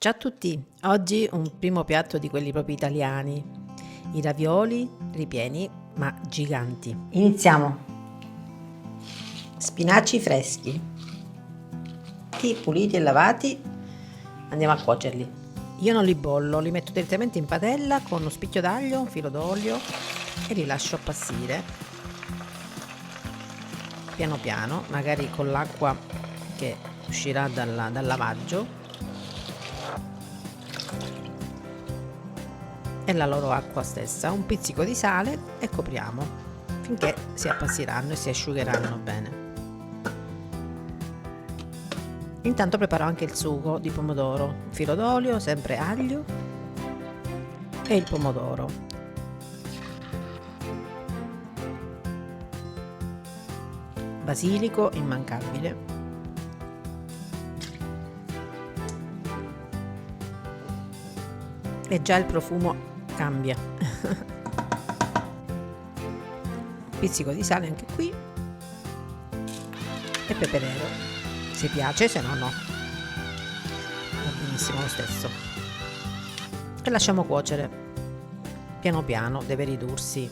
Ciao a tutti, oggi un primo piatto di quelli proprio italiani, i ravioli ripieni ma giganti. Iniziamo. Spinaci freschi, puliti e lavati, andiamo a cuocerli. Io non li bollo, li metto direttamente in padella con uno spicchio d'aglio, un filo d'olio e li lascio appassire piano piano, magari con l'acqua che uscirà dal lavaggio e la loro acqua stessa, un pizzico di sale e copriamo finché si appassiranno e si asciugheranno bene. Intanto preparo anche il sugo di pomodoro, un filo d'olio, sempre aglio e il pomodoro. Basilico immancabile. E già il profumo cambia. Un pizzico di sale anche qui e pepe nero se piace, se no no, va benissimo lo stesso, e lasciamo cuocere piano piano, deve ridursi.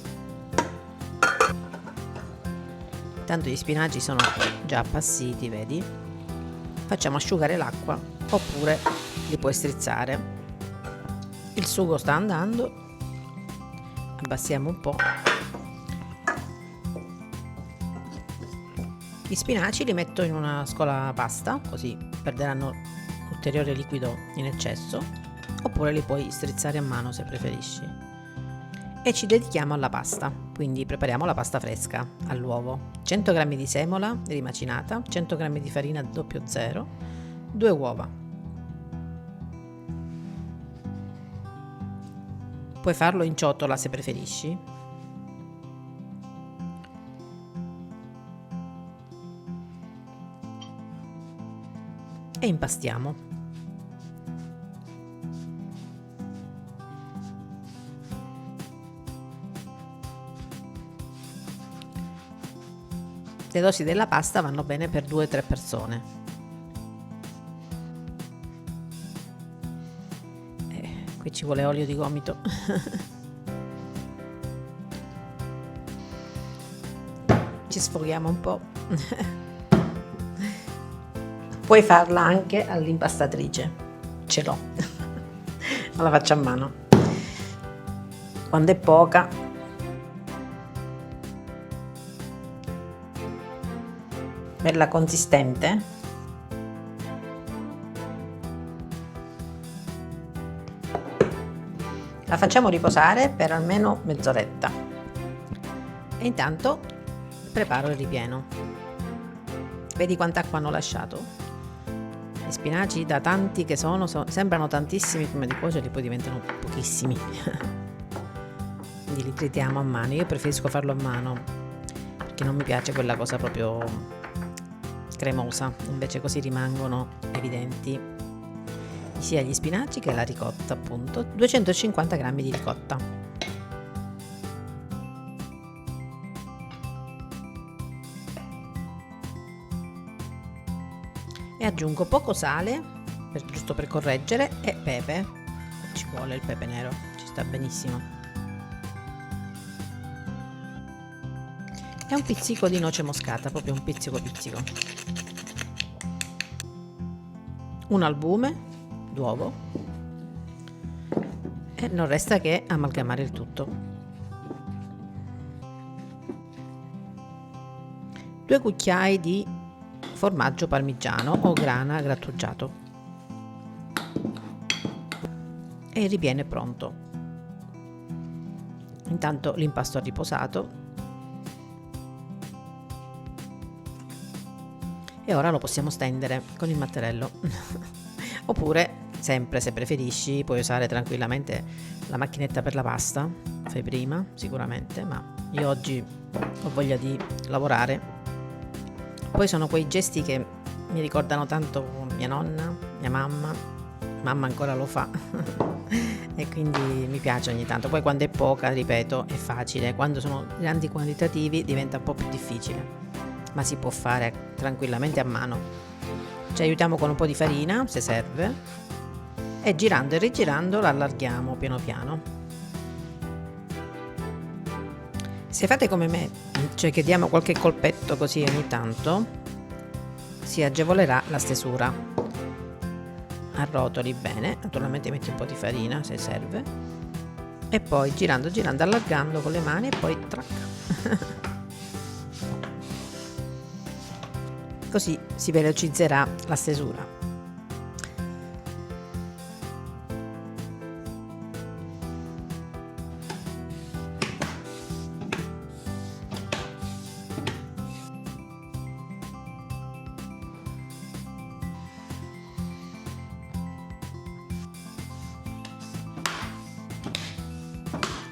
Tanto gli spinaci sono già appassiti, vedi? Facciamo asciugare l'acqua oppure li puoi strizzare. Il sugo sta andando, abbassiamo un po'. Gli spinaci li metto in una scola pasta, così perderanno ulteriore liquido in eccesso, oppure li puoi strizzare a mano se preferisci. E ci dedichiamo alla pasta, quindi prepariamo la pasta fresca all'uovo. 100 g di semola rimacinata, 100 g di farina 00, 2 uova. Puoi farlo in ciotola se preferisci. E impastiamo. Le dosi della pasta vanno bene per 2-3 persone. Qui ci vuole olio di gomito. Ci sfoghiamo un po'. Puoi farla anche all'impastatrice, ce l'ho, ma la faccio a mano. Quando è poca, bella consistente, la facciamo riposare per almeno mezz'oretta. E intanto preparo il ripieno. Vedi quanta acqua hanno lasciato? Gli spinaci, da tanti che sembrano tantissimi, prima di cuocerli poi diventano pochissimi. Quindi li tritiamo a mano. Io preferisco farlo a mano perché non mi piace quella cosa proprio cremosa, invece così rimangono evidenti sia gli spinaci che la ricotta, appunto. 250 g di ricotta. E aggiungo poco sale, giusto per correggere, e pepe. Ci vuole il pepe nero, ci sta benissimo. E un pizzico di noce moscata, proprio un pizzico. Un albume d'uovo e non resta che amalgamare il tutto. 2 cucchiai di formaggio parmigiano o grana grattugiato e il ripieno è pronto. Intanto l'impasto ha riposato e ora lo possiamo stendere con il mattarello. Oppure, sempre se preferisci, puoi usare tranquillamente la macchinetta per la pasta, fai prima sicuramente, ma io oggi ho voglia di lavorare. Poi sono quei gesti che mi ricordano tanto mia nonna, mia mamma ancora lo fa e quindi mi piace ogni tanto. Poi quando è poca, ripeto, è facile, quando sono grandi quantitativi diventa un po' più difficile, ma si può fare tranquillamente a mano. Ci aiutiamo con un po' di farina se serve e girando e rigirando la allarghiamo piano piano. Se fate come me, cioè che diamo qualche colpetto così ogni tanto, si agevolerà la stesura. Arrotoli bene, naturalmente metti un po' di farina se serve, e poi girando girando, allargando con le mani e poi trac. Così si velocizzerà la stesura.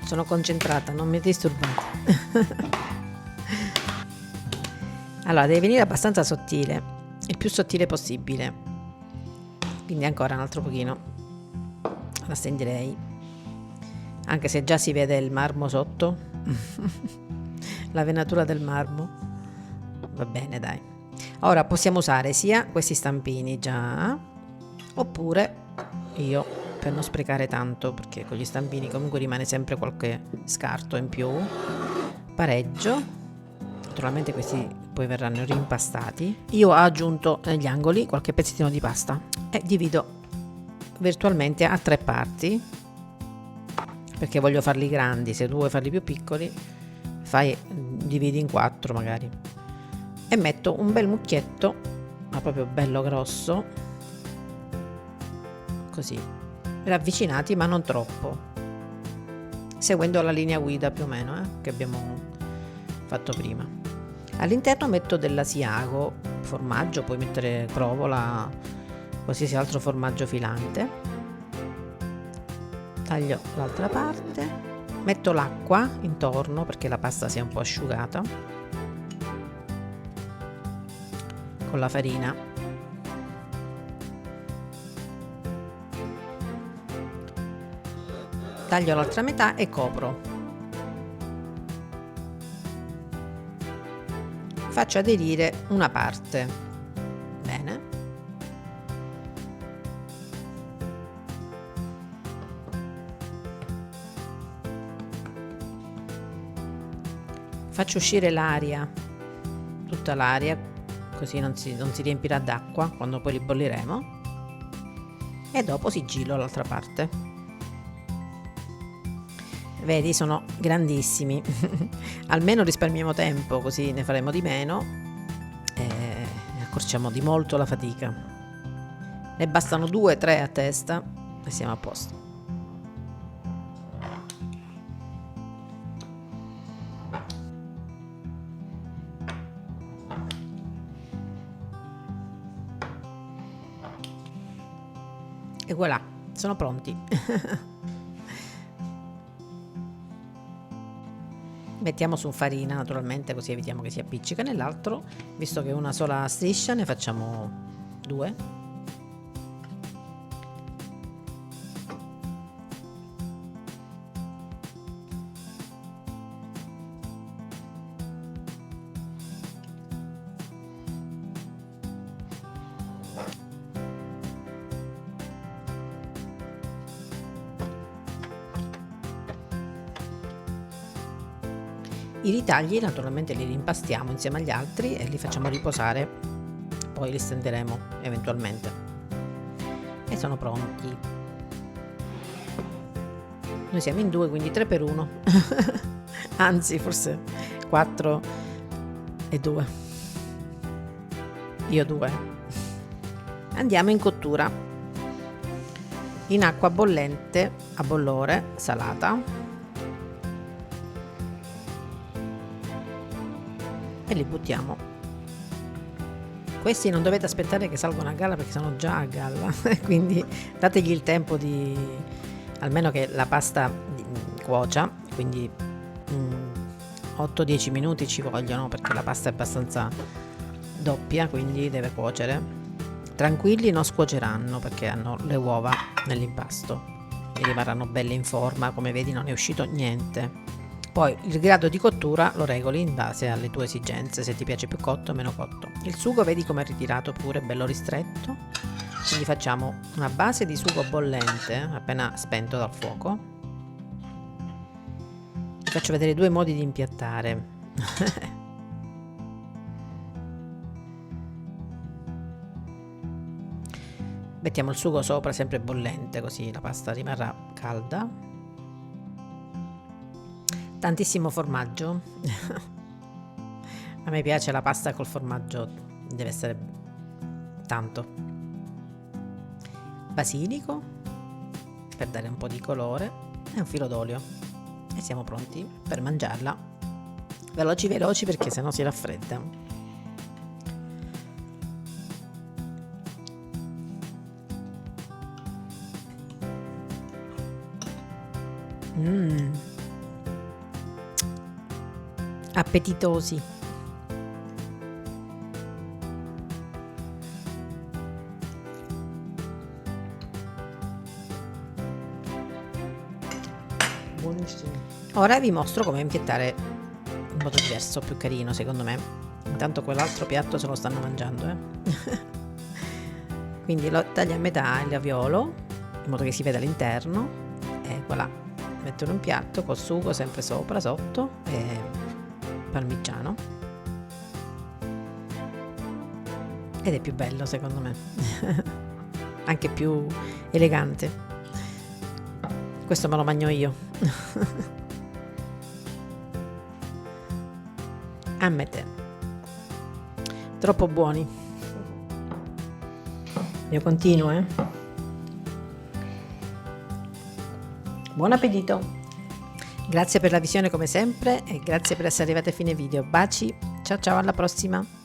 Sono concentrata, non mi disturbate. Allora, deve venire abbastanza sottile, il più sottile possibile. Quindi ancora un altro pochino. La stenderei. Anche se già si vede il marmo sotto. La venatura del marmo. Va bene, dai. Ora possiamo usare sia questi stampini già, oppure io, per non sprecare tanto, perché con gli stampini comunque rimane sempre qualche scarto in più, pareggio. Naturalmente questi poi verranno rimpastati. Io ho aggiunto negli angoli qualche pezzettino di pasta e divido virtualmente a 3 parti, perché voglio farli grandi. Se tu vuoi farli più piccoli, dividi in 4 magari, e metto un bel mucchietto, ma proprio bello grosso, così, ravvicinati ma non troppo, seguendo la linea guida più o meno che abbiamo fatto prima. All'interno metto dell'asiago, formaggio, puoi mettere provola, qualsiasi altro formaggio filante. Taglio l'altra parte, metto l'acqua intorno perché la pasta sia un po' asciugata, con la farina. Taglio l'altra metà e copro. Faccio aderire una parte. Bene. Faccio uscire l'aria, tutta l'aria, così non si riempirà d'acqua quando poi li bolliremo, e dopo sigillo l'altra parte. Vedi, sono grandissimi. Almeno risparmiamo tempo, così ne faremo di meno e accorciamo di molto la fatica. Ne bastano 2-3 a testa e siamo a posto. E voilà, sono pronti. Mettiamo su farina naturalmente, così evitiamo che si appiccica. Nell'altro, visto che è una sola striscia, ne facciamo 2. I ritagli naturalmente li rimpastiamo insieme agli altri e li facciamo riposare, poi li stenderemo eventualmente. E sono pronti. Noi siamo in 2, quindi 3 per 1. Anzi, forse 4 e 2. Io 2. Andiamo in cottura. In acqua bollente, a bollore, salata. E li buttiamo. Questi non dovete aspettare che salgano a galla perché sono già a galla, quindi dategli il tempo di almeno che la pasta cuocia, quindi 8-10 minuti ci vogliono, perché la pasta è abbastanza doppia, quindi deve cuocere. Tranquilli, non scuoceranno perché hanno le uova nell'impasto e rimarranno belle in forma. Come vedi non è uscito niente. Poi il grado di cottura lo regoli in base alle tue esigenze, se ti piace più cotto o meno cotto. Il sugo vedi come è ritirato pure, bello ristretto, Quindi facciamo una base di sugo bollente appena spento dal fuoco. Vi faccio vedere due modi di impiattare. Mettiamo il sugo sopra, sempre bollente, così la pasta rimarrà calda. Tantissimo formaggio. A me piace la pasta col formaggio, deve essere tanto. Basilico per dare un po' di colore e un filo d'olio e siamo pronti per mangiarla. Veloci veloci perché sennò si raffredda. Appetitosi. Buonissimo. Ora vi mostro come impiattare in modo diverso, più carino secondo me. Intanto quell'altro piatto se lo stanno mangiando, Quindi lo taglio a metà il raviolo in modo che si veda l'interno e voilà, metto in un piatto col sugo sempre sopra, sotto e parmigiano, ed è più bello secondo me. Anche più elegante. Questo me lo mangio io. A me te. Troppo buoni. Io continuo, Buon appetito. Grazie per la visione come sempre e grazie per essere arrivati a fine video. Baci, ciao ciao, alla prossima.